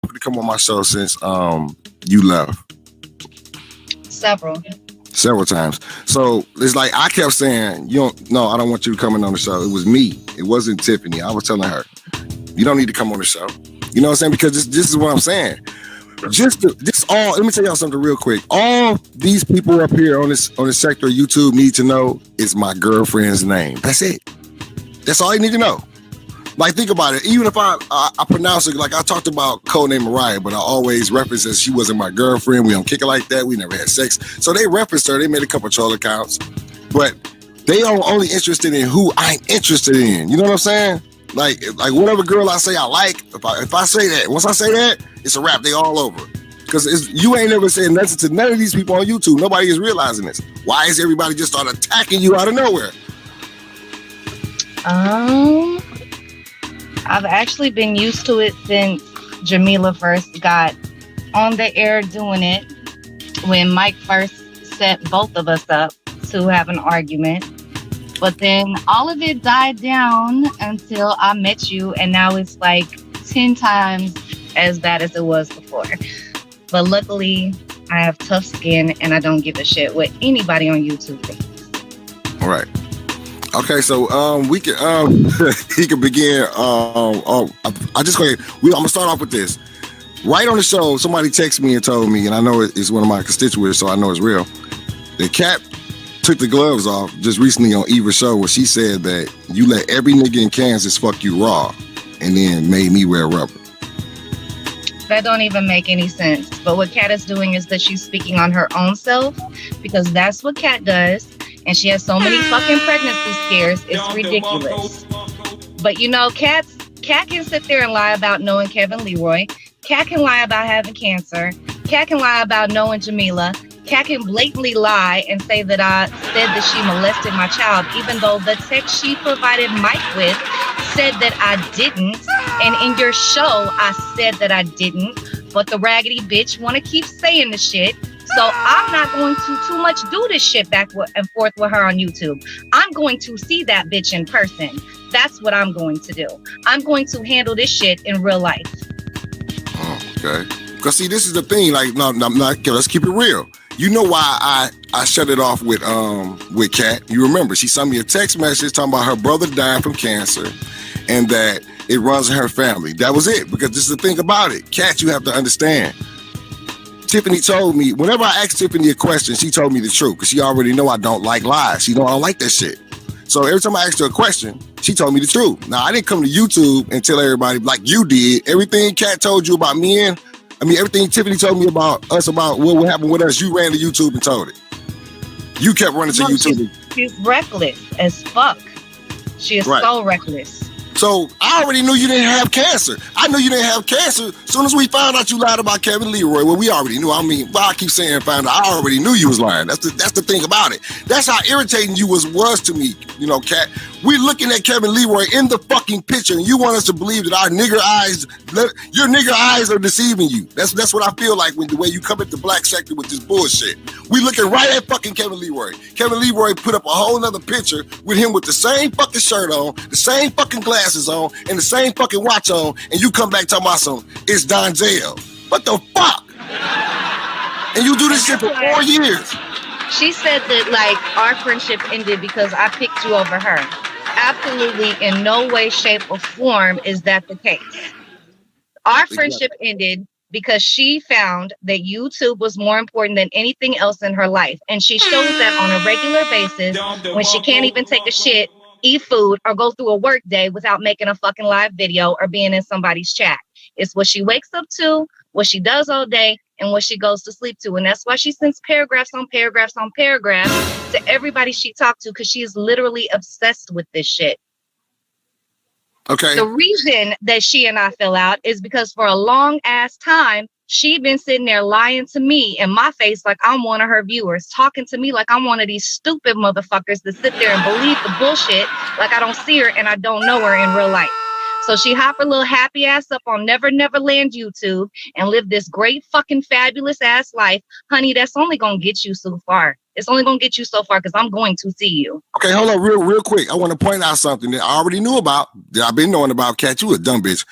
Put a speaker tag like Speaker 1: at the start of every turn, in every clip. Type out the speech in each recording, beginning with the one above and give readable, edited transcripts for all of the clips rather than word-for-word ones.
Speaker 1: people to come on my show since you left? Several times. So it's like I kept saying, I don't want you coming on the show. It was me. It wasn't Tiffany. I was telling her, you don't need to come on the show. You know what I'm saying? Because this is what I'm saying. Let me tell y'all something real quick. All these people up here on this sector of YouTube need to know is my girlfriend's name. That's it. That's all you need to know. Like, think about it. Even if I pronounce it, like I talked about codename Mariah, but I always reference that she wasn't my girlfriend. We don't kick it like that. We never had sex. So they referenced her. They made a couple troll accounts, but they are only interested in who I'm interested in. You know what I'm saying? Like whatever girl I say I like, if I say that, once I say that, it's a wrap. They all over. Because you ain't never said nothing to none of these people on YouTube. Nobody is realizing this. Why is everybody just start attacking you out of nowhere?
Speaker 2: I've actually been used to it since Jamila first got on the air doing it. When Mike first set both of us up to have an argument. But then all of it died down until I met you, and now it's like 10 times as bad as it was before. But luckily, I have tough skin, and I don't give a shit what anybody on YouTube thinks.
Speaker 1: All right. Okay, so we can he can begin. I'm gonna start off with this. Right on the show, somebody texted me and told me, and I know it's one of my constituents, so I know it's real. The cat took the gloves off just recently on Eva's show, where she said that you let every nigga in Kansas fuck you raw, and then made me wear rubber.
Speaker 2: That don't even make any sense. But what Kat is doing is that she's speaking on her own self, because that's what Kat does. And she has so many fucking pregnancy scares. It's ridiculous. But Kat can sit there and lie about knowing Kevin Leroy. Kat can lie about having cancer. Kat can lie about knowing Jamila. Kat can blatantly lie and say that I said that she molested my child, even though the text she provided Mike with said that I didn't. And in your show, I said that I didn't. But the raggedy bitch want to keep saying the shit. So I'm not going to too much do this shit back and forth with her on YouTube. I'm going to see that bitch in person. That's what I'm going to do. I'm going to handle this shit in real life.
Speaker 1: Oh, okay. Because see, this is the thing. Like, no, let's keep it real. You know why I shut it off with Kat? You remember, she sent me a text message talking about her brother dying from cancer and that it runs in her family. That was it. Because this is the thing about it. Kat, you have to understand. Tiffany told me, whenever I asked Tiffany a question, she told me the truth because she already know I don't like lies. She know I don't like that shit. So every time I asked her a question, she told me the truth. Now, I didn't come to YouTube and tell everybody like you did. Everything Kat told you about me everything Tiffany told me about us, about what would happen with us, you ran to YouTube and told it. You kept running to YouTube.
Speaker 2: She's reckless as fuck. She is so reckless.
Speaker 1: So I already knew you didn't have cancer. I knew you didn't have cancer. As soon as we found out you lied about Kevin Leroy, well, we already knew. I mean, I keep saying found out. I already knew you was lying. That's the thing about it. That's how irritating you was to me, Kat. We're looking at Kevin Leroy in the fucking picture, and you want us to believe that your nigger eyes are deceiving you. That's what I feel like when the way you come at the black sector with this bullshit. We looking right at fucking Kevin Leroy. Kevin Leroy put up a whole nother picture with him with the same fucking shirt on, the same fucking glasses on, and the same fucking watch on, and you come back talking about it's Donzel. What the fuck? And you do this shit for 4 years.
Speaker 2: She said that our friendship ended because I picked you over her. Absolutely in no way, shape, or form is that the case. Our friendship ended because she found that YouTube was more important than anything else in her life. And she shows that on a regular basis when she can't even take a shit, eat food, or go through a work day without making a fucking live video or being in somebody's chat. It's what she wakes up to, what she does all day, and what she goes to sleep to. And that's why she sends paragraphs on paragraphs on paragraphs to everybody she talked to, because she is literally obsessed with this shit.
Speaker 1: Okay.
Speaker 2: The reason that she and I fell out is because for a long ass time, she'd been sitting there lying to me in my face like I'm one of her viewers, talking to me like I'm one of these stupid motherfuckers that sit there and believe the bullshit like I don't see her and I don't know her in real life. So she hopped her little happy ass up on Never Neverland YouTube and lived this great fucking fabulous ass life. Honey, that's only going to get you so far. It's only going to get you so far because I'm going to see you.
Speaker 1: Okay, hold on real quick. I want to point out something that I already knew about, that I've been knowing about. Kat, you a dumb bitch.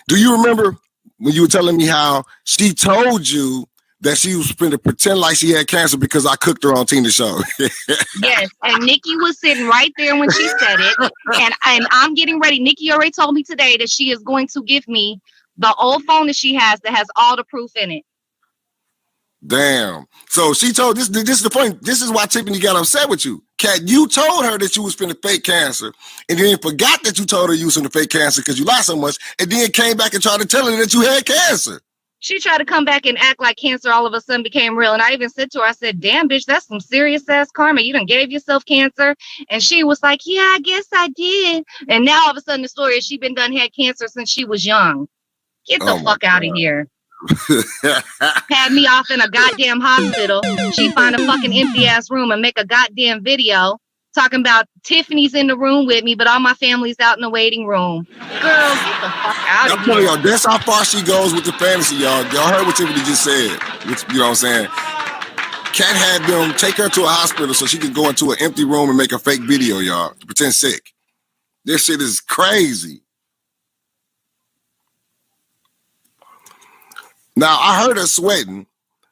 Speaker 1: Do you remember when you were telling me how she told you that she was going to pretend like she had cancer because I cooked her on Tina's show.
Speaker 2: Yes, and Nikki was sitting right there when she said it, and I'm getting ready. Nikki already told me today that she is going to give me the old phone that she has that has all the proof in it.
Speaker 1: Damn. So she told this is the point. This is why Tiffany got upset with you. Kat, you told her that you was finna fake cancer, and then forgot that you told her you was finna fake cancer because you lied so much, and then came back and tried to tell her that you had cancer.
Speaker 2: She tried to come back and act like cancer all of a sudden became real. And I even said to her, I said, damn, bitch, that's some serious ass karma. You done gave yourself cancer. And she was like, yeah, I guess I did. And now all of a sudden the story is she been done had cancer since she was young. Get the fuck out of here. Had me off in a goddamn hospital. She find a fucking empty ass room and make a goddamn video talking about Tiffany's in the room with me, but all my family's out in the waiting room. Girl, get the fuck out of here.
Speaker 1: Y'all, that's how far she goes with the fantasy, y'all. Y'all heard what Tiffany just said. You know what I'm saying? Kat had them take her to a hospital so she could go into an empty room and make a fake video, y'all, to pretend sick. This shit is crazy. Now, I heard her sweating.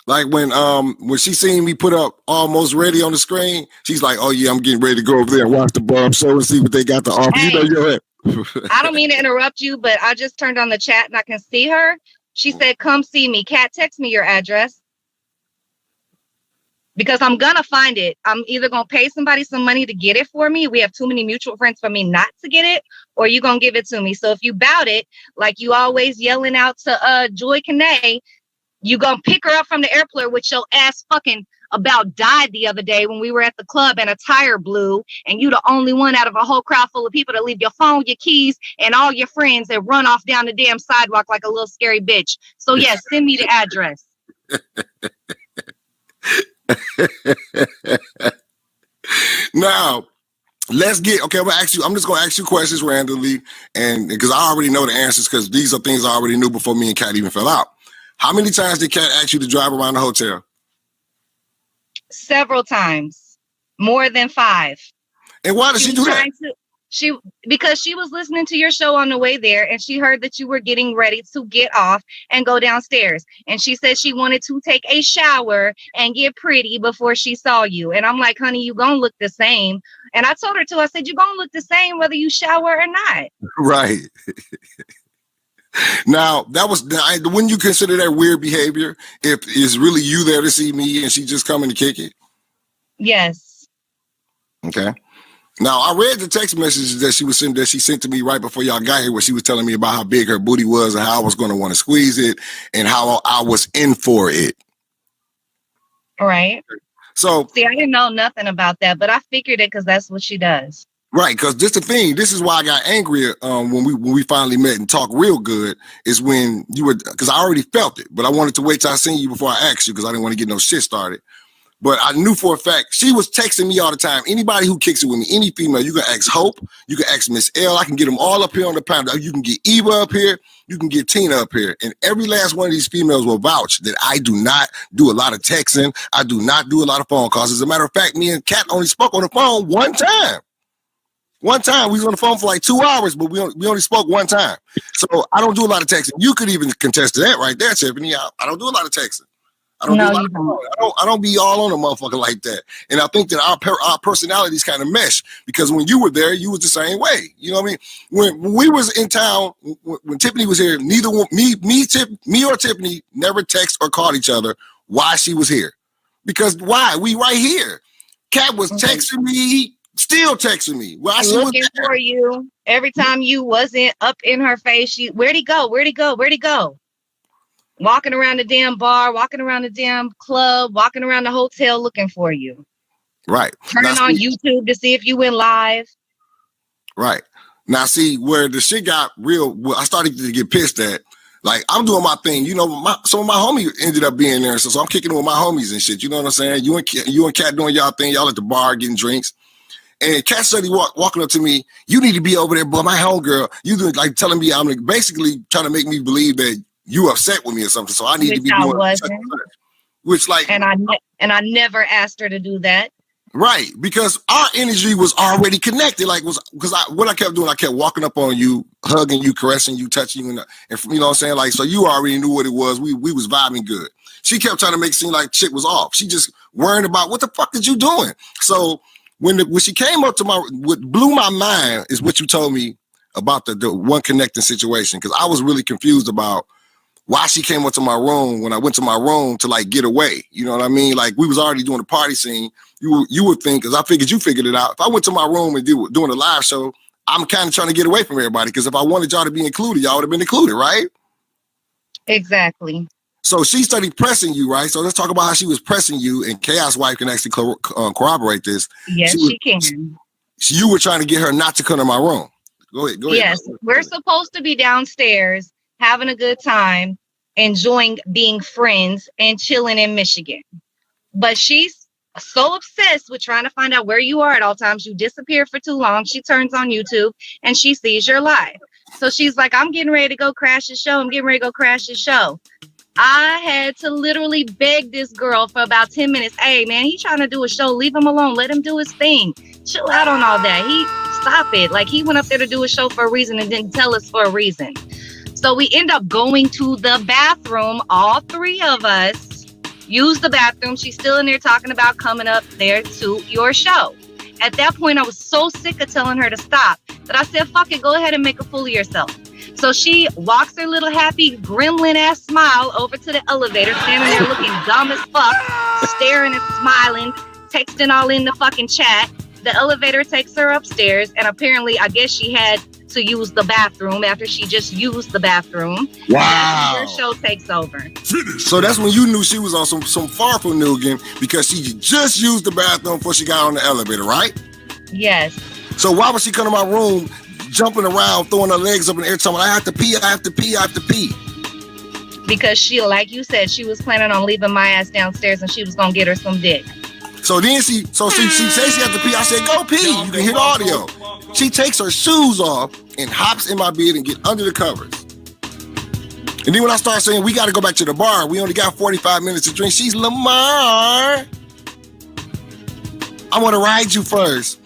Speaker 1: Like when she seen me put up Almost Ready on the screen, she's like, oh yeah, I'm getting ready to go over there and watch the Barb show and see what they got to offer.
Speaker 2: Hey,
Speaker 1: you know,
Speaker 2: I don't mean to interrupt you, but I just turned on the chat and I can see her. She said, come see me. Kat, text me your address. Because I'm going to find it. I'm either going to pay somebody some money to get it for me. We have too many mutual friends for me not to get it, or you going to give it to me. So if you bout it, like you always yelling out to Joy Kane, you gonna pick her up from the airport, which your ass fucking about died the other day when we were at the club and a tire blew, and you the only one out of a whole crowd full of people to leave your phone, your keys, and all your friends and run off down the damn sidewalk like a little scary bitch. So yes, send me the address.
Speaker 1: Now, let's get okay. I'm just gonna ask you questions randomly, and because I already know the answers, because these are things I already knew before me and Kat even fell out. How many times did Kat ask you to drive around the hotel?
Speaker 2: Several times, more than 5.
Speaker 1: And why did she do that?
Speaker 2: Because she was listening to your show on the way there, and she heard that you were getting ready to get off and go downstairs. And she said she wanted to take a shower and get pretty before she saw you. And I'm like, honey, you gonna look the same. And I told her to. I said, you're gonna look the same whether you shower or not.
Speaker 1: Right. Now, wouldn't you consider that weird behavior if it's really you there to see me and she just coming to kick it?
Speaker 2: Yes.
Speaker 1: Okay. Now, I read the text messages that she sent to me right before y'all got here, where she was telling me about how big her booty was and how I was going to want to squeeze it and how I was in for it.
Speaker 2: All right.
Speaker 1: So,
Speaker 2: see, I didn't know nothing about that, but I figured it because that's what she does.
Speaker 1: Right, because this the thing. This is why I got angry when we finally met and talked real good. Is when you were, because I already felt it, but I wanted to wait till I seen you before I asked you because I didn't want to get no shit started. But I knew for a fact she was texting me all the time. Anybody who kicks it with me, any female, you can ask Hope, you can ask Miss L. I can get them all up here on the panel. You can get Eva up here, you can get Tina up here, and every last one of these females will vouch that I do not do a lot of texting. I do not do a lot of phone calls. As a matter of fact, me and Kat only spoke on the phone one time. One time we was on the phone for like 2 hours, but we only spoke one time. So I don't do a lot of texting. You could even contest to that right there, Tiffany. I don't do a lot of texting. I don't be all on a motherfucker like that. And I think that our personalities kind of mesh because when you were there, you was the same way. You know what I mean? When we was in town, when Tiffany was here, neither one, me or Tiffany never text or called each other why she was here. Because why? We right here. Kat was texting me. Still texting me. Well,
Speaker 2: looking for you. Every time you wasn't up in her face, where'd he go? Where'd he go? Where'd he go? Walking around the damn bar, walking around the damn club, walking around the hotel looking for you.
Speaker 1: Right.
Speaker 2: Turning on YouTube to see if you went live.
Speaker 1: Right. Now, see, where the shit got real, I started to get pissed at. Like, I'm doing my thing. You know, some of my homies ended up being there. So I'm kicking it with my homies and shit. You know what I'm saying? You and Kat doing y'all thing. Y'all at the bar getting drinks. And Kat started walking up to me. You need to be over there, boy. My homegirl. You like telling me I'm basically trying to make me believe that you upset with me or something. So I need to be doing. Which like,
Speaker 2: and I never asked her to do that.
Speaker 1: Right, because our energy was already connected. Like, what I kept doing, I kept walking up on you, hugging you, caressing you, touching you, and you know what I'm saying? Like, so you already knew what it was. We was vibing good. She kept trying to make it seem like shit was off. She just worrying about what the fuck is you doing? So when she came up to what blew my mind is what you told me about the one connecting situation, because I was really confused about why she came up to my room when I went to my room to like get away. You know what I mean? Like, we was already doing a party scene. You would think, because I figured you figured it out. If I went to my room and doing a live show, I'm kind of trying to get away from everybody, because if I wanted y'all to be included, y'all would have been included, right?
Speaker 2: Exactly.
Speaker 1: So she started pressing you, right? So let's talk about how she was pressing you, and Chaos Wife can actually corroborate this.
Speaker 2: Yes, she can.
Speaker 1: You were trying to get her not to come to my room. Go ahead.
Speaker 2: Yes, we're supposed to be downstairs having a good time, enjoying being friends and chilling in Michigan. But she's so obsessed with trying to find out where you are at all times. You disappear for too long. She turns on YouTube and she sees your live. So she's like, I'm getting ready to go crash the show. I'm getting ready to go crash the show. I had to literally beg this girl for about 10 minutes. Hey, man, he trying to do a show. Leave him alone. Let him do his thing. Chill out on all that. Stop it. Like, he went up there to do a show for a reason and didn't tell us for a reason. So we end up going to the bathroom. All three of us use the bathroom. She's still in there talking about coming up there to your show. At that point, I was so sick of telling her to stop that I said, fuck it, go ahead and make a fool of yourself. So she walks her little happy gremlin ass smile over to the elevator, standing there looking dumb as fuck, staring and smiling, texting all in the fucking chat. The elevator takes her upstairs, and apparently, I guess she had to use the bathroom after she just used the bathroom.
Speaker 1: Wow.
Speaker 2: Her show takes over.
Speaker 1: So that's when you knew she was on some far from new again, because she just used the bathroom before she got on the elevator, right?
Speaker 2: Yes.
Speaker 1: So why would she come to my room, jumping around, throwing her legs up in the air, telling me, I have to pee, I have to pee, I have to pee?
Speaker 2: Because she, like you said, she was planning on leaving my ass downstairs and she was going to get her some dick.
Speaker 1: So then she says she has to pee. I said, go pee. You can hear the audio. She takes her shoes off and hops in my bed and get under the covers. And then when I start saying, we got to go back to the bar, we only got 45 minutes to drink, she's, Lamar, I want to ride you first.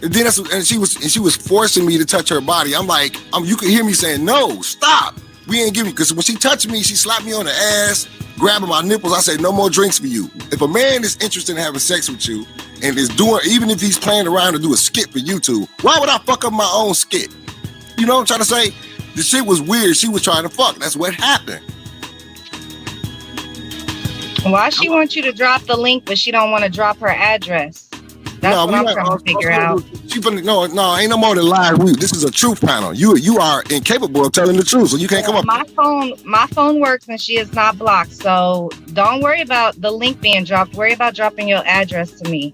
Speaker 1: And then she was forcing me to touch her body. I'm like, you could hear me saying, no, stop. We ain't giving, because when she touched me, she slapped me on the ass, grabbing my nipples. I said, no more drinks for you. If a man is interested in having sex with you and is doing, even if he's playing around to do a skit for YouTube, why would I fuck up my own skit? You know what I'm trying to say? The shit was weird. She was trying to fuck. That's what happened.
Speaker 2: Why she wants you to drop the link, but she don't want to drop her address? That's what I'm trying to figure out.
Speaker 1: No, ain't no more than live. This is a truth panel. You are incapable of telling the truth, so you can't come up.
Speaker 2: My phone works and she is not blocked. So don't worry about the link being dropped. Worry about dropping your address to me.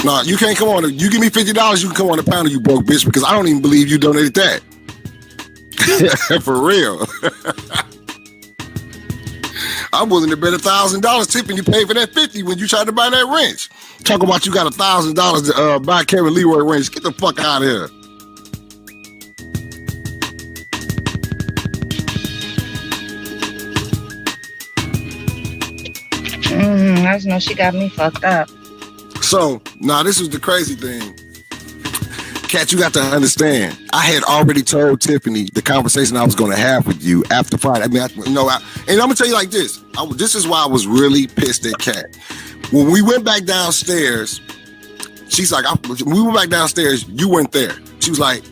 Speaker 1: No, you can't come on. You give me $50, you can come on the panel, you broke bitch, because I don't even believe you donated that. For real. I'm willing to bet $1,000 Tiffany paid for that $50 when you tried to buy that wrench. Talk about you got $1,000 to buy Kevin Leroy wrench. Get the fuck out of here.
Speaker 2: I just know she got me fucked up.
Speaker 1: So, this is the crazy thing. Kat, you got to understand, I had already told Tiffany the conversation I was going to have with you after Friday. I mean, and I'm going to tell you like this. This is why I was really pissed at Kat. When we went back downstairs, she's like, when we went back downstairs, you weren't there. She was like,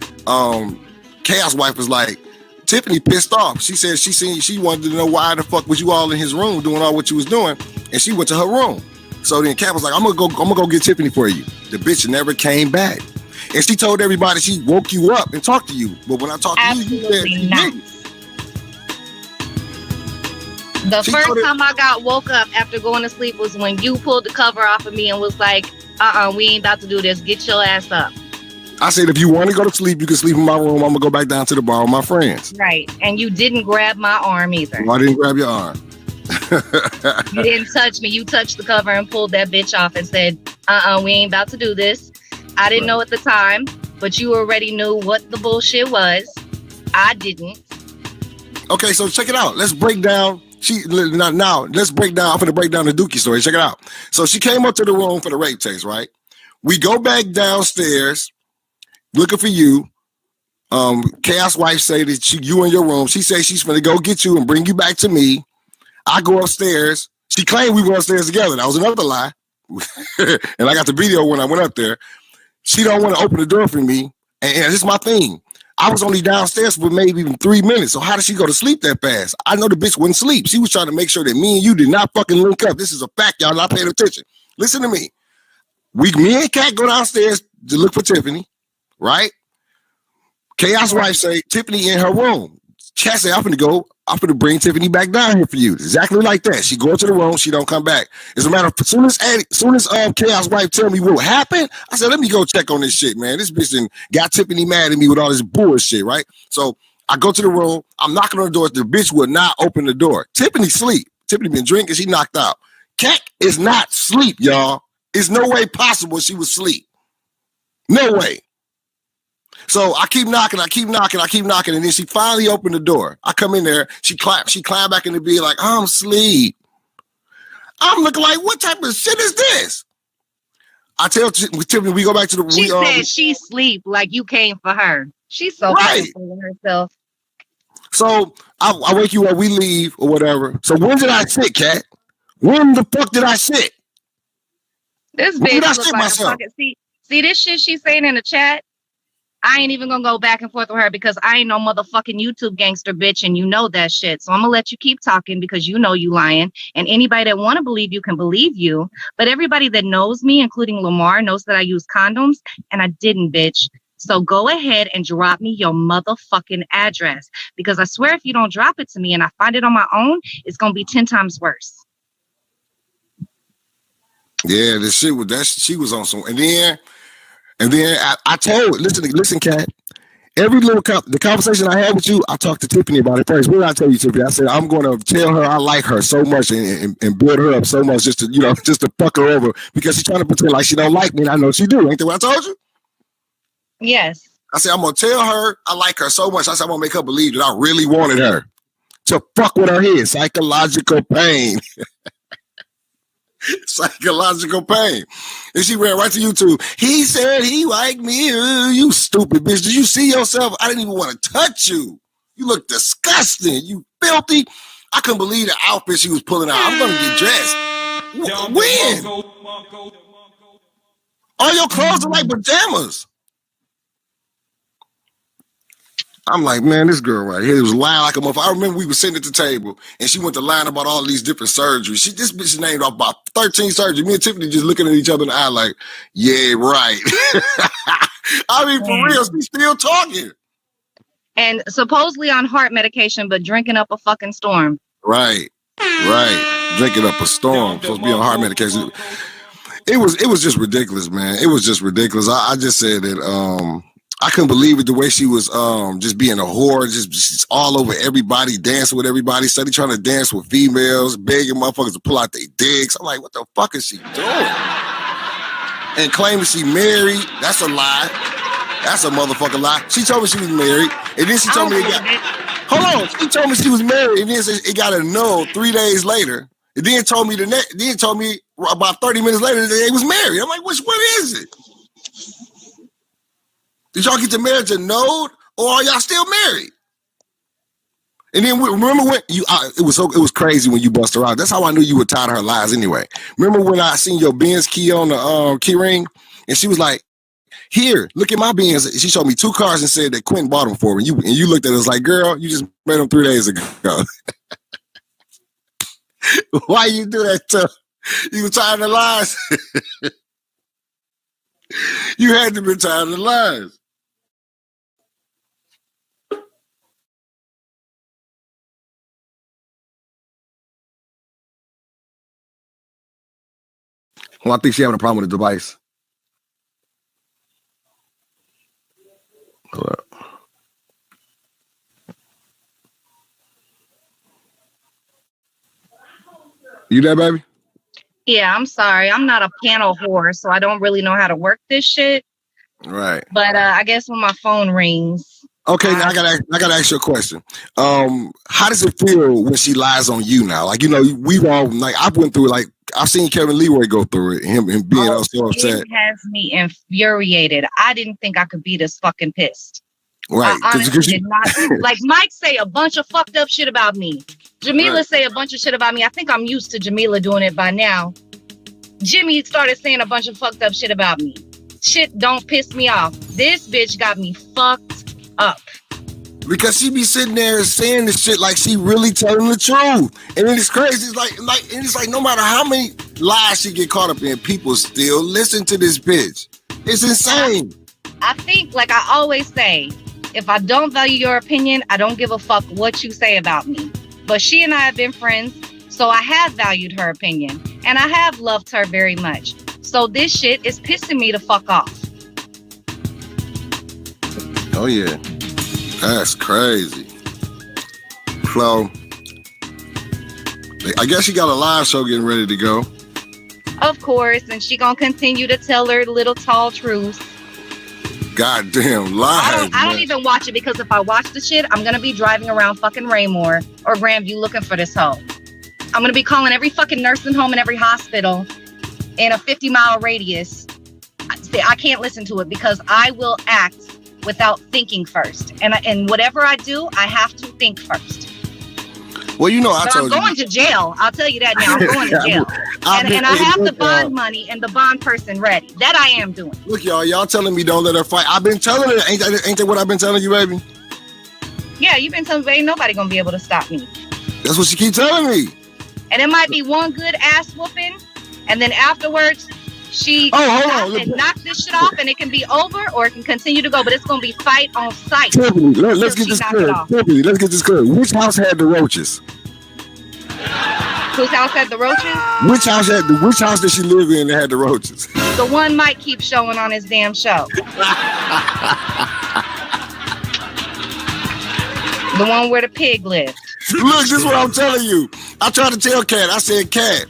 Speaker 1: Chaos Wife was like, Tiffany pissed off. She said she wanted to know why the fuck was you all in his room doing all what you was doing, and she went to her room. So then Kat was like, I'm gonna go get Tiffany for you. The bitch never came back. And she told everybody she woke you up and talked to you. But when I talked to you,
Speaker 2: said not. The first time I got woke up after going to sleep was when you pulled the cover off of me and was like, we ain't about to do this. Get your ass up.
Speaker 1: I said, if you want to go to sleep, you can sleep in my room. I'm going to go back down to the bar with my friends.
Speaker 2: Right. And you didn't grab my arm either.
Speaker 1: No, I didn't grab your arm.
Speaker 2: You didn't touch me. You touched the cover and pulled that bitch off and said, we ain't about to do this. I didn't know at the time, but you already knew what the bullshit was. I didn't.
Speaker 1: Okay, so check it out. Let's break down Now let's break down. I'm gonna break down the Dookie story. Check it out. So she came up to the room for the rape test, right? We go back downstairs looking for you. Chaos wife say that you in your room. She says she's gonna go get you and bring you back to me. I go upstairs. She claimed we went upstairs together. That was another lie. And I got the video when I went up there. She don't want to open the door for me. And this is my thing. I was only downstairs for maybe even 3 minutes. So how did she go to sleep that fast? I know the bitch wouldn't sleep. She was trying to make sure that me and you did not fucking link up. This is a fact, y'all not paying attention. Listen to me. Me and Kat go downstairs to look for Tiffany, right? Chaos wife say Tiffany in her room. Kat say I'm gonna bring Tiffany back down here for you. Exactly like that. She go to the room, she don't come back. As a matter of fact, as soon as Chaos wife tell me what happened, I said, let me go check on this shit, man. This bitch done got Tiffany mad at me with all this bullshit, right? So I go to the room, I'm knocking on the door. The bitch would not open the door. Tiffany sleep. Tiffany been drinking, she knocked out. Kat is not sleep, y'all. There's no way possible she was sleep. No way. So I keep knocking, and then she finally opened the door. I come in there, she climbed back in the bed like, I'm asleep. I'm looking like, what type of shit is this? I tell Tiffany, we go back to the...
Speaker 2: She said she sleep like you came for her. She's so fucking full of herself.
Speaker 1: So I wake you up, we leave or whatever. So when did I sit, Kat? When the fuck did I sit?
Speaker 2: This bitch looks like a fucking... See this shit she's saying in the chat? I ain't even gonna go back and forth with her because I ain't no motherfucking YouTube gangster bitch, and you know that shit. So I'm gonna let you keep talking because you know you lying, and anybody that want to believe you can believe you. But everybody that knows me, including Lamar, knows that I use condoms, and I didn't, bitch. So go ahead and drop me your motherfucking address, because I swear if you don't drop it to me and I find it on my own, it's gonna be 10 times worse.
Speaker 1: Yeah, the shit with that, she was on some, and then I told, listen, Kat. Every little the conversation I had with you, I talked to Tiffany about it first. What did I tell you, Tiffany? I said I'm going to tell her I like her so much and build her up so much just to fuck her over because she's trying to pretend like she don't like me, and I know she do. Ain't that what I told you?
Speaker 2: Yes.
Speaker 1: I said I'm gonna tell her I like her so much. I said I'm gonna make her believe that I really wanted her to fuck with her head. Psychological pain. Psychological pain. And she ran right to YouTube. He said he liked me. You stupid bitch. Did you see yourself? I didn't even want to touch you. You look disgusting. You filthy. I couldn't believe the outfit she was pulling out. I'm gonna get dressed. When? All your clothes are like pajamas. I'm like, man, this girl right here was lying like a motherfucker. I remember we were sitting at the table and she went to line about all these different surgeries. This bitch named off about 13 surgeries. Me and Tiffany just looking at each other in the eye like, yeah, right. I mean, for real, she's still talking.
Speaker 2: And supposedly on heart medication, but drinking up a fucking storm.
Speaker 1: Right. Drinking up a storm. Supposed to be on heart medication. It was just ridiculous, man. It was just ridiculous. I just said that I couldn't believe it the way she was just being a whore, just all over everybody, dancing with everybody, suddenly trying to dance with females, begging motherfuckers to pull out their dicks. I'm like, what the fuck is she doing? And claiming she married, that's a lie. That's a motherfucking lie. She told me she was married, and then she told me she told me she was married, and then it got annulled 3 days later. And then told me about 30 minutes later that they was married. I'm like, what is it? Did y'all get the marriage annulled, or are y'all still married? And then remember when it was crazy when you bust her out. That's how I knew you were tired of her lies anyway. Remember when I seen your Benz key on the key ring, and she was like, "Here, look at my Benz." She showed me 2 cars and said that Quentin bought them for me. And you looked at us like, "Girl, you just made them 3 days ago." Why you do that to? You were tired of lies. You had to be tired of lies. Well, I think she's having a problem with the device. Hold up. You there, baby?
Speaker 2: Yeah, I'm sorry. I'm not a piano whore, so I don't really know how to work this shit.
Speaker 1: Right.
Speaker 2: But I guess when my phone rings,
Speaker 1: Okay, now I gotta ask you a question. How does it feel when she lies on you now? Like, we've all like I went through it. Like I've seen Kevin Leroy go through it. Him being so upset.
Speaker 2: It has me infuriated. I didn't think I could be this fucking pissed.
Speaker 1: Right.
Speaker 2: I honestly did not. Like Mike say a bunch of fucked up shit about me. Jamila say a bunch of shit about me. I think I'm used to Jamila doing it by now. Jimmy started saying a bunch of fucked up shit about me. Shit don't piss me off. This bitch got me fucked up.
Speaker 1: Because she be sitting there saying this shit like she really telling the truth. And then it's crazy. It's like no matter how many lies she get caught up in, people still listen to this bitch. It's insane.
Speaker 2: I think, like I always say, if I don't value your opinion, I don't give a fuck what you say about me. But she and I have been friends, so I have valued her opinion. And I have loved her very much. So this shit is pissing me the fuck off.
Speaker 1: Oh, yeah. That's crazy. Flo, I guess she got a live show getting ready to go.
Speaker 2: Of course, and she gonna continue to tell her little tall truths.
Speaker 1: Goddamn live.
Speaker 2: I don't even watch it because if I watch the shit, I'm gonna be driving around fucking Raymore or Grandview looking for this hoe. I'm gonna be calling every fucking nursing home and every hospital in a 50-mile radius. I can't listen to it because I will act without thinking first. And whatever I do, I have to think first.
Speaker 1: Well,
Speaker 2: I'm going to jail. I'll tell you that now. I'm going to jail. And I have the bond money and the bond person ready. That I am doing.
Speaker 1: Look, y'all telling me don't let her fight. I've been telling her. Ain't that what I've been telling you, baby?
Speaker 2: Yeah, you've been telling me ain't nobody going to be able to stop me.
Speaker 1: That's what she keep telling me.
Speaker 2: And it might be one good ass whooping. And then afterwards, she knock this shit off and it can be over or it can continue to go. But it's going to be fight on sight.
Speaker 1: Tiffany, let's get this clear. Tiffany, let's get this clear. Which house had the roaches?
Speaker 2: Whose house had the roaches?
Speaker 1: Which house did she live in that had the roaches?
Speaker 2: The one Mike keeps showing on his damn show. The one where the pig lived.
Speaker 1: Look, this is what I'm telling you. I tried to tell Kat. I said, Kat,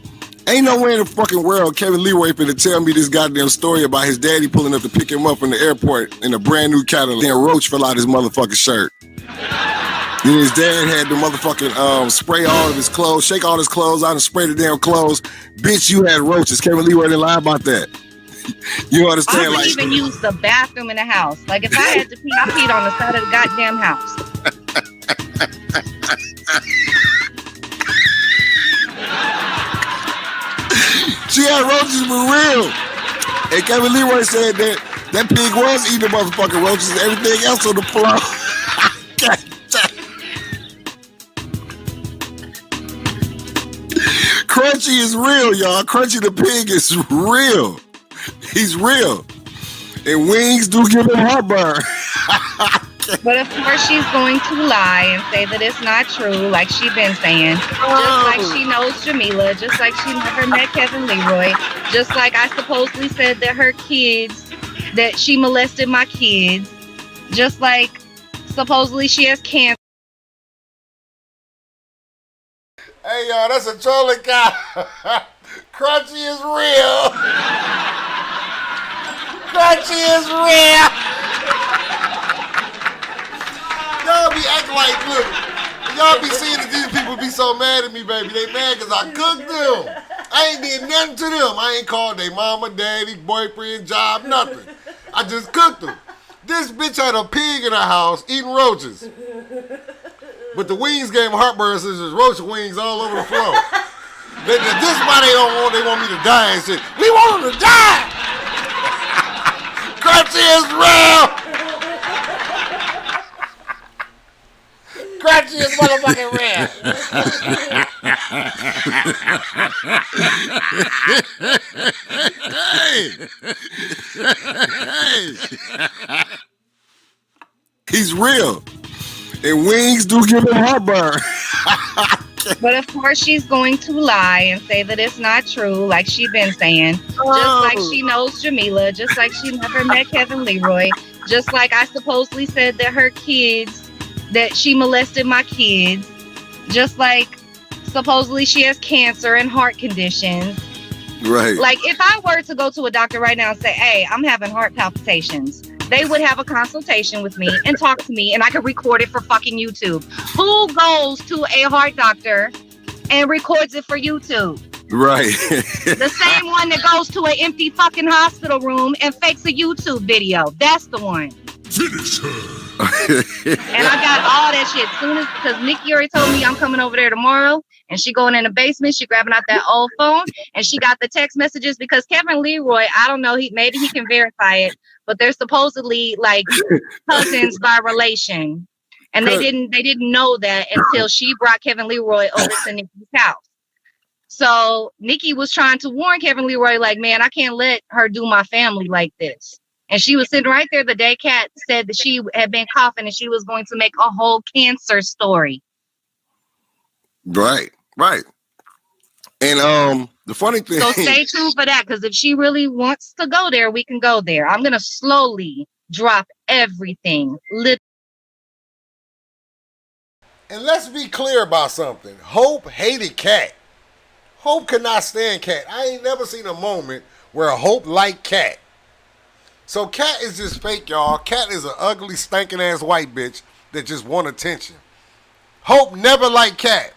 Speaker 1: ain't no way in the fucking world Kevin Leroy finna tell me this goddamn story about his daddy pulling up to pick him up from the airport in a brand new Cadillac. Then roach fell out his motherfucking shirt. Then his dad had the motherfucking spray all of his clothes, shake all his clothes out and spray the damn clothes. Bitch, you had roaches. Kevin Leroy didn't lie about that. You understand?
Speaker 2: I wouldn't even use the bathroom in the house. Like if I had to pee, I peed on the side of the goddamn house.
Speaker 1: She had roaches for real. And Kevin Leroy said that pig was eating the motherfucking roaches and everything else on the floor. Crunchy is real, y'all. Crunchy the pig is real. He's real. And wings do give him heartburn.
Speaker 2: But of course she's going to lie and say that it's not true, like she been saying. Just like she knows Jamila, just like she never met Kevin Leroy, just like I supposedly said that she molested my kids, just like supposedly she has cancer.
Speaker 1: Hey, y'all, that's a trolling guy. Crunchy is real. Crunchy is real. Y'all be acting like, look, y'all be seeing that these people be so mad at me, baby. They mad because I cooked them. I ain't did nothing to them. I ain't called their mama, daddy, boyfriend, job, nothing. I just cooked them. This bitch had a pig in her house eating roaches. But the wings gave him heartburn since there's roach wings all over the floor. This is why they want me to die and shit. We want them to die! Crunchy is real! Crunchy is motherfucking real! Hey. He's real. And wings do give him heartburn.
Speaker 2: But of course she's going to lie and say that it's not true, like she been saying. Just like she knows Jamila, just like she never met Kevin Leroy, just like I supposedly said that she molested my kids, just like supposedly she has cancer and heart conditions.
Speaker 1: Right.
Speaker 2: Like if I were to go to a doctor right now and say, hey, I'm having heart palpitations, they would have a consultation with me and talk to me, and I could record it for fucking YouTube. Who goes to a heart doctor and records it for YouTube?
Speaker 1: Right.
Speaker 2: The same one that goes to an empty fucking hospital room and fakes a YouTube video. That's the one.
Speaker 3: Finish her.
Speaker 2: And I got all that shit soon as, because Nikki already told me I'm coming over there tomorrow, and she going in the basement, she grabbing out that old phone, and she got the text messages, because Kevin Leroy, I don't know, maybe he can verify it, but they're supposedly like cousins by relation. And they didn't know that until she brought Kevin Leroy over to Nikki's house. So Nikki was trying to warn Kevin Leroy, like, man, I can't let her do my family like this. And she was sitting right there the day Kat said that she had been coughing and she was going to make a whole cancer story.
Speaker 1: Right. And the funny thing.
Speaker 2: So stay tuned for that, because if she really wants to go there, we can go there. I'm gonna slowly drop everything.
Speaker 3: And let's be clear about something. Hope hated Kat. Hope could not stand Kat. I ain't never seen a moment where Hope liked Kat. So Kat is just fake, y'all. Kat is an ugly, stinking ass white bitch that just want attention. Hope never liked Kat.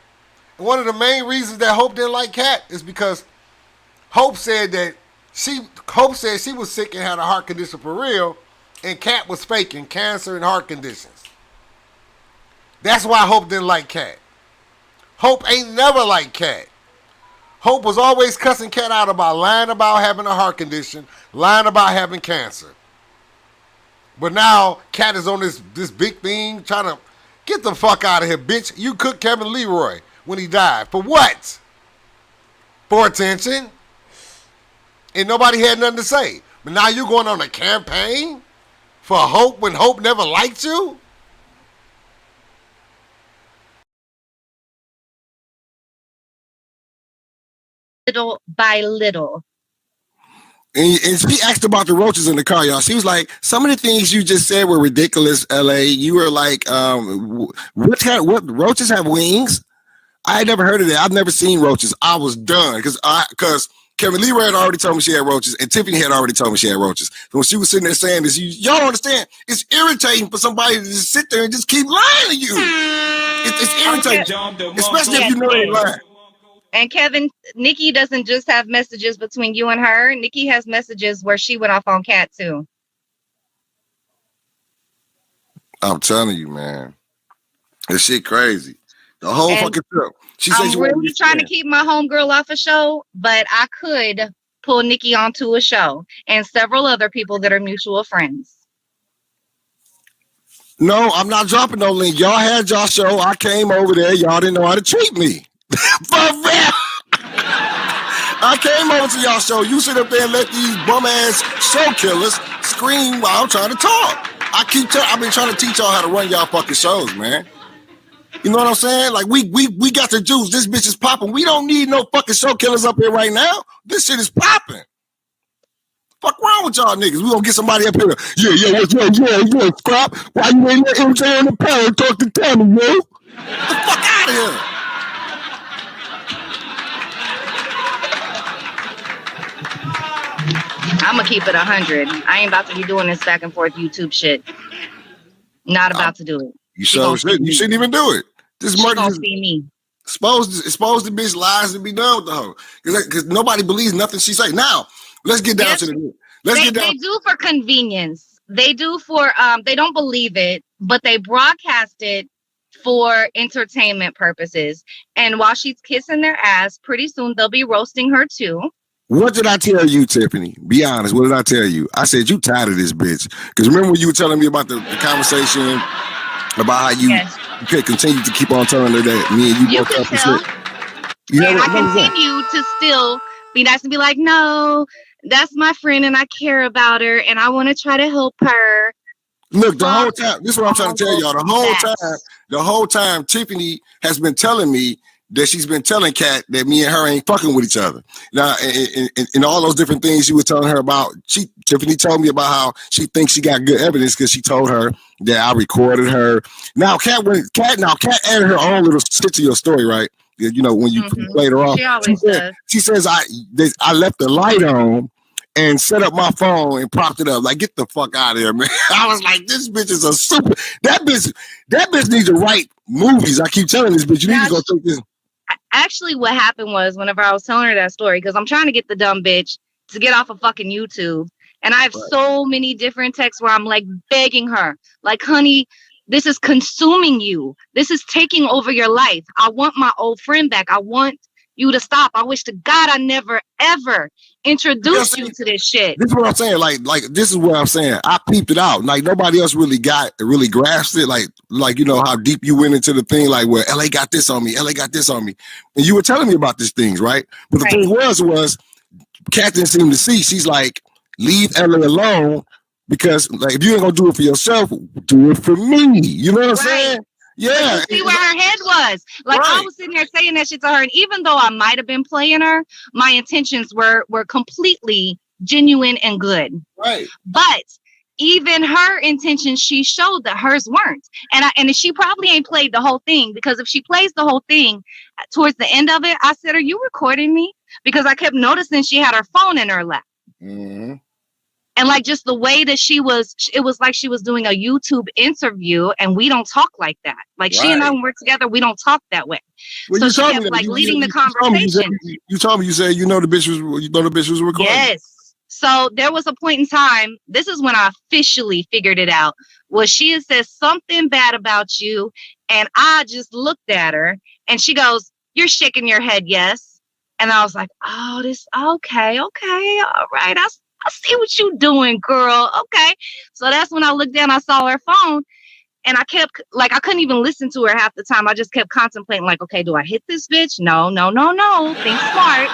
Speaker 3: And one of the main reasons that Hope didn't like Kat is because Hope said she was sick and had a heart condition for real, and Kat was faking cancer and heart conditions. That's why Hope didn't like Kat. Hope ain't never liked Kat. Hope was always cussing Kat out about lying about having a heart condition, lying about having cancer. But now Kat is on this big thing trying to get the fuck out of here, bitch. You cooked Kevin Leroy when he died. For what? For attention? And nobody had nothing to say. But now you're going on a campaign for Hope when Hope never liked you?
Speaker 2: Little by little.
Speaker 1: And she asked about the roaches in the car, y'all. She was like, some of the things you just said were ridiculous, LA. You were like, what roaches have wings? I had never heard of that. I've never seen roaches. I was done because Kevin Leroy had already told me she had roaches, and Tiffany had already told me she had roaches. So when she was sitting there saying this, y'all don't understand. It's irritating for somebody to just sit there and just keep lying to you. It's irritating, especially if you know they're lying.
Speaker 2: And Kevin, Nikki doesn't just have messages between you and her. Nikki has messages where she went off on Kat too.
Speaker 1: I'm telling you, man. This shit crazy. The whole fucking trip. She said
Speaker 2: I'm really trying to keep my homegirl off a show, but I could pull Nikki onto a show and several other people that are mutual friends.
Speaker 1: No, I'm not dropping no link. Y'all had y'all show. I came over there. Y'all didn't know how to treat me. For real. I came over to y'all show. You sit up there and let these bum ass show killers scream while I'm trying to talk. I've been trying to teach y'all how to run y'all fucking shows, man. You know what I'm saying? Like we got the juice. This bitch is popping. We don't need no fucking show killers up here right now. This shit is popping. Fuck wrong with y'all niggas? We gonna get somebody up here. Yeah, what's up? Yeah, scrap. Why you ain't let MJ on the power talk to Tammy, yo? Get the fuck out of here.
Speaker 2: I'm gonna keep it 100. I ain't about to be doing this back and forth YouTube shit. Not about to do it.
Speaker 1: You shouldn't even do it. This murder
Speaker 2: gonna see me.
Speaker 1: Expose the bitch lies and be done with the hoe. Because nobody believes nothing she say. Now, let's get down to the. They
Speaker 2: do for convenience. They do for they don't believe it, but they broadcast it for entertainment purposes. And while she's kissing their ass, pretty soon they'll be roasting her too.
Speaker 1: What did I tell you, Tiffany? Be honest. What did I tell you? I said you tired of this bitch. Because remember when you were telling me about the conversation about how you could continue to keep on telling her that me and you both up and shit.
Speaker 2: And I continue to still be nice and be like, no, that's my friend and I care about her and I want to try to help her.
Speaker 1: Look, the whole time, this is what I'm trying to tell y'all. The whole time, Tiffany has been telling me that she's been telling Kat that me and her ain't fucking with each other. Now, and all those different things she was telling her about, Tiffany told me about how she thinks she got good evidence because she told her that I recorded her. Now, Kat added her own little shit to your story, right? You know, when you played her off.
Speaker 2: She always does.
Speaker 1: She says I left the light on and set up my phone and propped it up. Like, get the fuck out of here, man. I was like, this bitch is a super. That bitch needs to write movies. I keep telling this bitch, you need to go take this.
Speaker 2: Actually, what happened was whenever I was telling her that story, because I'm trying to get the dumb bitch to get off of fucking YouTube. And I have so many different texts where I'm like begging her, like, honey, this is consuming you. This is taking over your life. I want my old friend back. I want you to stop. I wish to God I never, ever introduced you to this shit.
Speaker 1: This is what I'm saying. Like this is what I'm saying. I peeped it out. Like nobody else really grasped it. Like you know how deep you went into the thing. Like, well, LA got this on me. LA got this on me. And you were telling me about these things, right? But the thing was Kat didn't seem to see. She's like, leave LA alone because like if you ain't gonna do it for yourself, do it for me. You know what I'm saying? Yeah.
Speaker 2: See where her head was. Like I was sitting there saying that shit to her, and even though I might have been playing her, my intentions were completely genuine and good.
Speaker 1: Right.
Speaker 2: But even her intentions, she showed that hers weren't. And she probably ain't played the whole thing, because if she plays the whole thing, towards the end of it, I said, "Are you recording me?" Because I kept noticing she had her phone in her lap.
Speaker 1: Mm-hmm.
Speaker 2: And like just the way that it was like she was doing a YouTube interview, and we don't talk like that. Like she and I, when we're together, we don't talk that way.
Speaker 1: Well,
Speaker 2: so she kept like leading the conversation.
Speaker 1: You told me, you said, the bitch was recording.
Speaker 2: Yes. So there was a point in time, this is when I officially figured it out, was she had said something bad about you, and I just looked at her, and she goes, "You're shaking your head, yes." And I was like, "Oh, okay, all right, I see what you doing, girl. Okay." So that's when I looked down, I saw her phone, and I kept, like, I couldn't even listen to her half the time. I just kept contemplating, like, okay, do I hit this bitch? No. Think smart.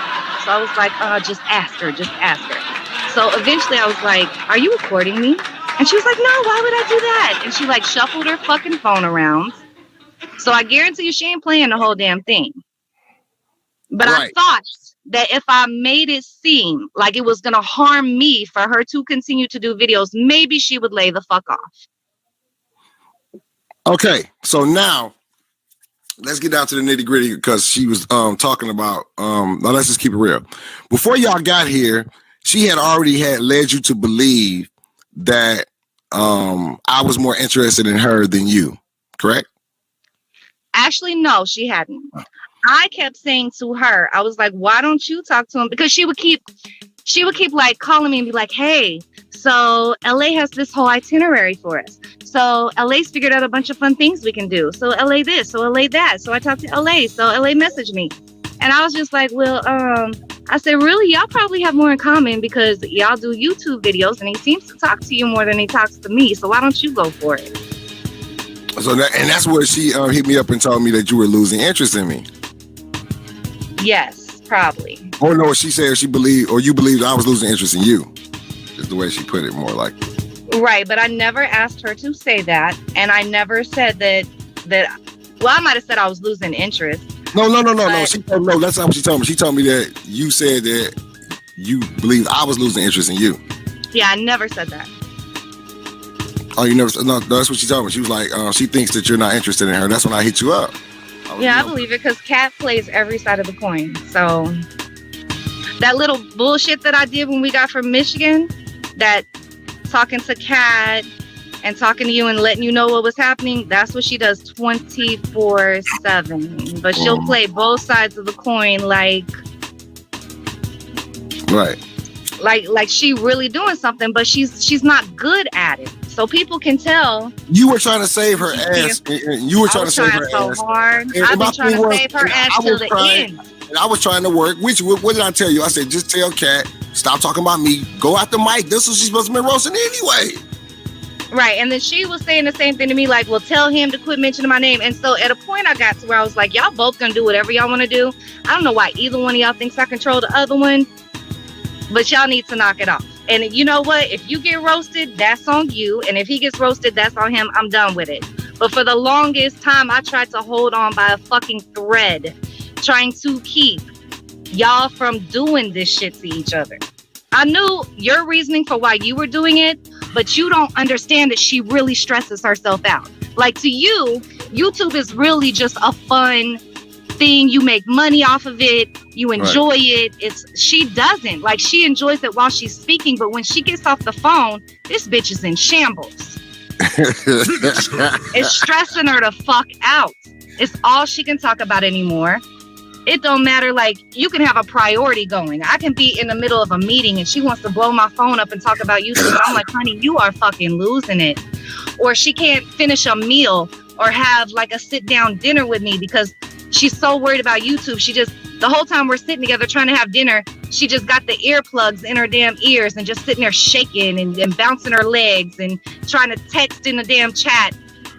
Speaker 2: So I was like, just ask her. So eventually I was like, "Are you recording me?" And she was like, "No, why would I do that?" And she like shuffled her fucking phone around. So I guarantee you she ain't playing the whole damn thing. But I thought that if I made it seem like it was going to harm me for her to continue to do videos, maybe she would lay the fuck off.
Speaker 1: Okay, so now let's get down to the nitty gritty, because she was talking about, now let's just keep it real. Before y'all got here, she had already led you to believe that I was more interested in her than you, correct?
Speaker 2: Actually, no, she hadn't. I kept saying to her, I was like, "Why don't you talk to him?" Because she would keep like calling me and be like, "Hey, so LA has this whole itinerary for us. So LA's figured out a bunch of fun things we can do. So LA this, so LA that. So I talked to LA, so LA messaged me." And I was just like, "Well, I said, really, y'all probably have more in common because y'all do YouTube videos and he seems to talk to you more than he talks to me. So why don't you go for it?"
Speaker 1: So that's where she hit me up and told me that you were losing interest in me.
Speaker 2: Yes, probably.
Speaker 1: Oh no, she said you believed I was losing interest in you. Is the way she put it, more like.
Speaker 2: Right, but I never asked her to say that, and I never said that. Well, I might have said I was losing interest.
Speaker 1: No. No, that's not what she told me. She told me that you said that you believed I was losing interest in you.
Speaker 2: Yeah, I never said that.
Speaker 1: Oh, you never? No, that's what she told me. She was like, she thinks that you're not interested in her. That's when I hit you up.
Speaker 2: I believe it, because Kat plays every side of the coin. So that little bullshit that I did when we got from Michigan, that talking to Kat and talking to you and letting you know what was happening, that's what she does 24/7. But she'll play both sides of the coin like she really doing something, but she's not good at it. So people can tell.
Speaker 1: You were trying to save her ass. You were trying to save her ass.
Speaker 2: Hard. I've been trying to save her ass till the end.
Speaker 1: And I was trying to work with you. What did I tell you? I said, just tell Kat, stop talking about me. Go out the mic. This is what she's supposed to be roasting anyway.
Speaker 2: Right. And then she was saying the same thing to me, like, "Well, tell him to quit mentioning my name." And so at a point I got to where I was like, y'all both gonna do whatever y'all want to do. I don't know why either one of y'all thinks I control the other one, but y'all need to knock it off. And you know what? If you get roasted, that's on you. And if he gets roasted, that's on him. I'm done with it. But for the longest time, I tried to hold on by a fucking thread, trying to keep y'all from doing this shit to each other. I knew your reasoning for why you were doing it, but you don't understand that she really stresses herself out. Like, to you, YouTube is really just a fun thing. You make money off of it. You enjoy it. She doesn't. Like, she enjoys it while she's speaking, but when she gets off the phone, this bitch is in shambles. It's stressing her the fuck out. It's all she can talk about anymore. It don't matter. Like, you can have a priority going. I can be in the middle of a meeting and she wants to blow my phone up and talk about YouTube. And I'm like, honey, you are fucking losing it. Or she can't finish a meal or have like a sit down dinner with me because she's so worried about YouTube. She just, the whole time we're sitting together trying to have dinner, she just got the earplugs in her damn ears and just sitting there shaking and bouncing her legs and trying to text in the damn chat.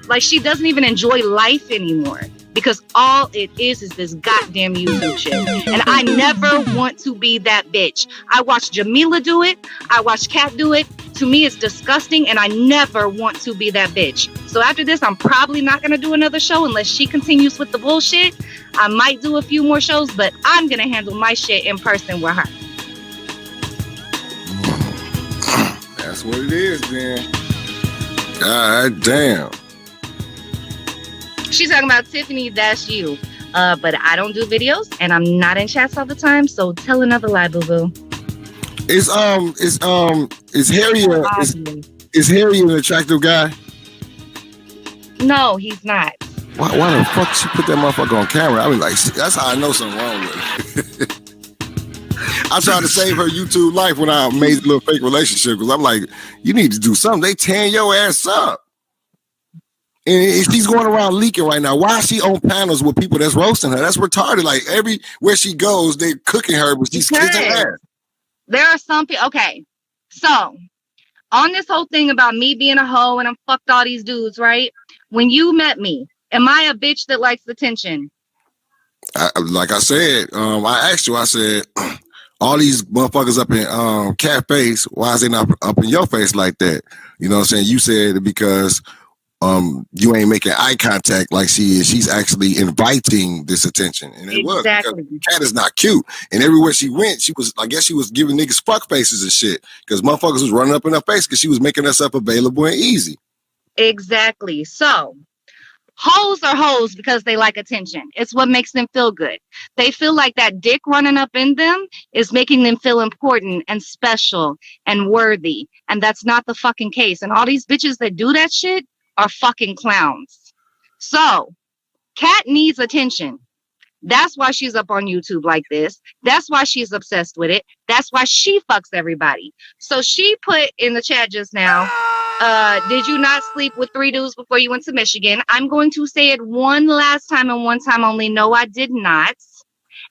Speaker 2: Like, she doesn't even enjoy life anymore because all it is this goddamn YouTube shit. And I never want to be that bitch. I watched Jamila do it. I watched Kat do it. To me, it's disgusting, and I never want to be that bitch. So after this, I'm probably not going to do another show unless she continues with the bullshit. I might do a few more shows, but I'm going to handle my shit in person with her.
Speaker 1: That's what it is, man. God damn.
Speaker 2: She's talking about Tiffany, that's you. But I don't do videos and I'm not in chats all the time, so tell another lie, boo-boo.
Speaker 1: Is Harry an attractive guy?
Speaker 2: No, he's not.
Speaker 1: Why the fuck she put that motherfucker on camera? I mean, like, that's how I know something wrong with it. I tried to save her YouTube life when I made a little fake relationship because I'm like, you need to do something. They tearing your ass up. And she's going around leaking right now. Why is she on panels with people that's roasting her? That's retarded. Like, everywhere she goes, they're cooking her, but she's kissing her.
Speaker 2: There are some people. Okay, so on this whole thing about me being a hoe and I'm fucked all these dudes, right? When you met me, am I a bitch that likes attention?
Speaker 1: Like I said, I asked you, I said, all these motherfuckers up in Cat face, why is they not up in your face like that? You know what I'm saying? You said because you ain't making eye contact like she is. She's actually inviting this attention. And it was because Cat is not cute. And everywhere she went, I guess she was giving niggas fuck faces and shit. Because motherfuckers was running up in her face because she was making herself available and easy.
Speaker 2: Exactly. So hoes are hoes because they like attention. It's what makes them feel good. They feel like that dick running up in them is making them feel important and special and worthy. And that's not the fucking case. And all these bitches that do that shit are fucking clowns. So Kat needs attention. That's why she's up on YouTube like this. That's why she's obsessed with it. That's why she fucks everybody. So she put in the chat just now, did you not sleep with 3 dudes before you went to Michigan? I'm going to say it one last time and one time only. No, I did not.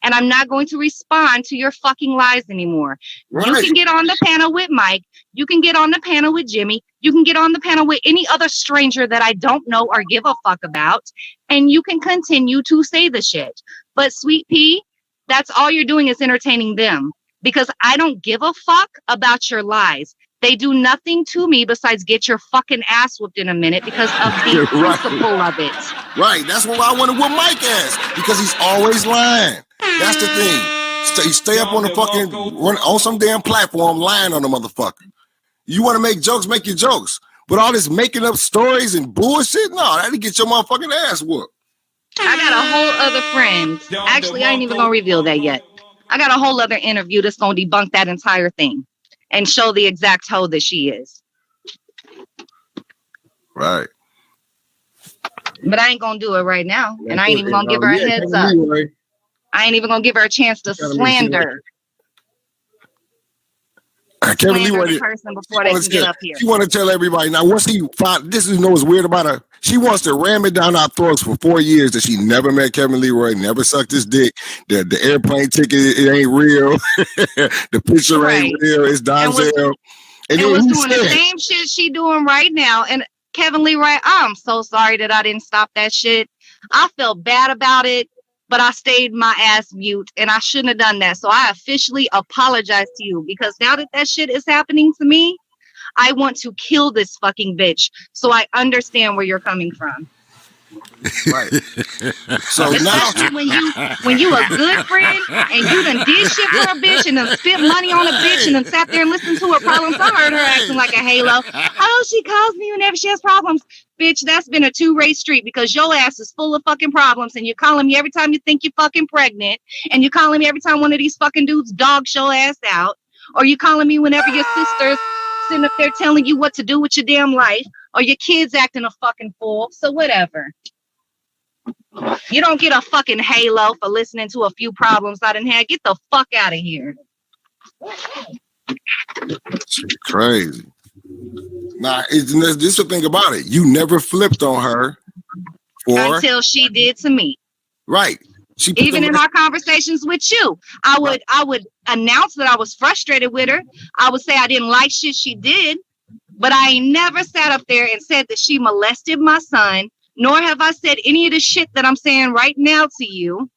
Speaker 2: And I'm not going to respond to your fucking lies anymore. Right. You can get on the panel with Mike. You can get on the panel with Jimmy. You can get on the panel with any other stranger that I don't know or give a fuck about. And you can continue to say the shit. But Sweet Pea, that's all you're doing is entertaining them. Because I don't give a fuck about your lies. They do nothing to me besides get your fucking ass whooped in a minute because of the principle of it.
Speaker 1: Right. That's what I wanted with Mike ass. Because he's always lying. That's the thing. Stay up on the fucking, on some damn platform lying on the motherfucker. You want to make jokes, make your jokes. But all this making up stories and bullshit, no, that'll get your motherfucking ass whooped.
Speaker 2: I got a whole other friend. Actually, I ain't even going to reveal that yet. I got a whole other interview that's going to debunk that entire thing and show the exact hoe that she is.
Speaker 1: Right.
Speaker 2: But I ain't going to do it right now. And I ain't even going to give her a heads up. I ain't even going to give her a chance to slander.
Speaker 1: Kevin Leroy,
Speaker 2: person before they can get up here.
Speaker 1: She want to tell everybody now. Once he found this, is what's weird about her. She wants to ram it down our throats for 4 years that she never met Kevin Leroy, never sucked his dick. The airplane ticket it ain't real. The picture ain't real. It's Donzel.
Speaker 2: And it was doing the same shit she doing right now. And Kevin Leroy, I'm so sorry that I didn't stop that shit. I felt bad about it. But I stayed my ass mute and I shouldn't have done that. So I officially apologize to you because now that shit is happening to me, I want to kill this fucking bitch. So I understand where you're coming from.
Speaker 1: Right. So now,
Speaker 2: Especially when you a good friend and you done did shit for a bitch and done spent money on a bitch and done sat there and listened to her problems. I heard her acting like a halo. Oh, she calls me whenever she has problems. Bitch, that's been a two-way street because your ass is full of fucking problems and you're calling me every time you think you're fucking pregnant and you're calling me every time one of these fucking dudes dog your ass out, or you calling me whenever your sister's sitting up there telling you what to do with your damn life, or your kids acting a fucking fool. So whatever. You don't get a fucking halo for listening to a few problems I done had. Get the fuck out of here.
Speaker 1: she's crazy. Nah, this is the thing about it. You never flipped on her
Speaker 2: until she did to me.
Speaker 1: Right.
Speaker 2: Even in our conversations with you, I would announce that I was frustrated with her. I would say I didn't like shit she did, but I ain't never sat up there and said that she molested my son, nor have I said any of the shit that I'm saying right now to you.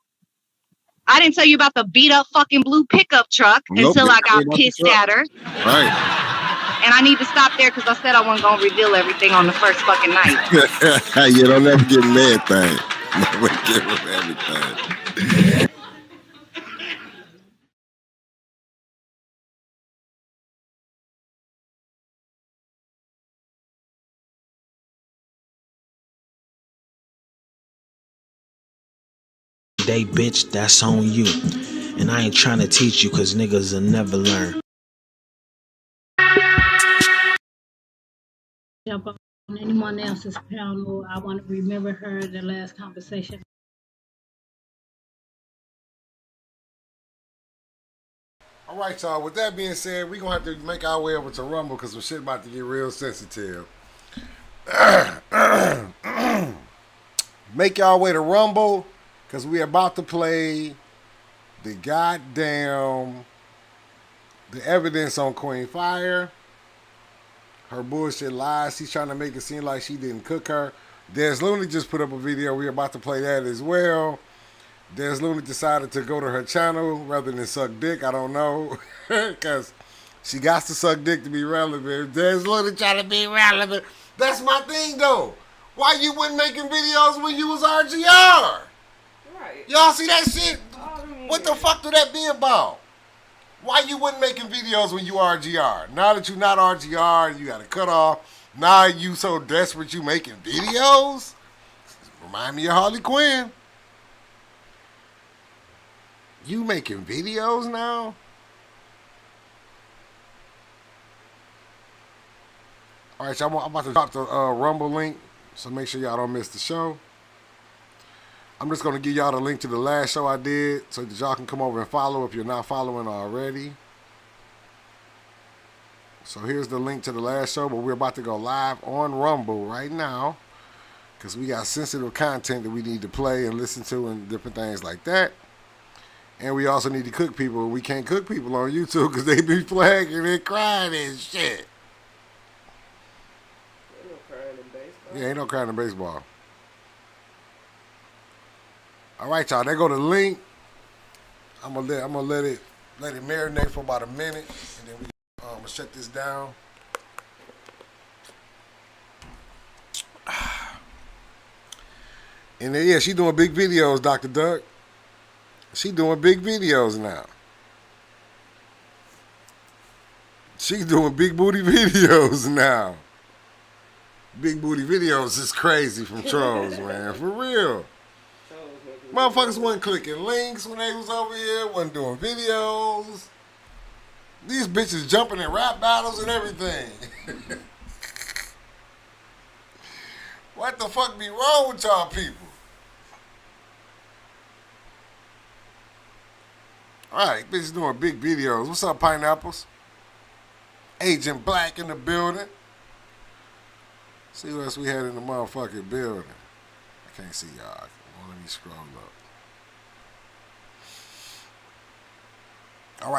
Speaker 2: I didn't tell you about the beat up fucking blue pickup truck until I got pissed at her.
Speaker 1: Right.
Speaker 2: And I need to stop there because I said I wasn't going to reveal everything on the first fucking night.
Speaker 1: You don't never get an everything. Never give them everything.
Speaker 4: Day, bitch, that's on you. And I ain't trying to teach you because niggas will never learn.
Speaker 5: Jump on anyone else's panel. I want to remember her, the last conversation.
Speaker 3: All right, y'all. With that being said, we're going to have to make our way over to Rumble because some shit about to get real sensitive. Make y'all way to Rumble because we're about to play the evidence on Queen Fire. Her bullshit lies. She's trying to make it seem like she didn't cook her. Des Looney just put up a video. We're about to play that as well. Des Looney decided to go to her channel rather than suck dick. I don't know. Because she got to suck dick to be relevant. Des Looney trying to be relevant. That's my thing, though. Why you wasn't making videos when you was RGR? Right. Y'all see that shit? What the fuck do that be about? Why you wasn't making videos when you RGR? Now that you not RGR and you got a cut off, now you so desperate you making videos? Remind me of Harley Quinn. You making videos now? All right, so I'm about to drop the Rumble link, so make sure y'all don't miss the show. I'm just going to give y'all the link to the last show I did so that y'all can come over and follow if you're not following already. So here's the link to the last show, but we're about to go live on Rumble right now because we got sensitive content that we need to play and listen to and different things like that. And we also need to cook people. We can't cook people on YouTube because they be flagging and crying and shit.
Speaker 6: Ain't no crying in baseball.
Speaker 3: Yeah, ain't no crying in baseball. All right, y'all. There go the link. I'm gonna let it marinate for about a minute, and then we gonna shut this down. And then yeah, she doing big videos, Dr. Duck. She doing big videos now. She doing big booty videos now. Big booty videos is crazy from trolls, man. For real. Motherfuckers wasn't clicking links when they was over here, wasn't doing videos. These bitches jumping in rap battles and everything. What the fuck be wrong with y'all people? Alright, bitches doing big videos. What's up, Pineapples? Agent Black in the building. See what else we had in the motherfucking building. I can't see y'all. Let me scroll up.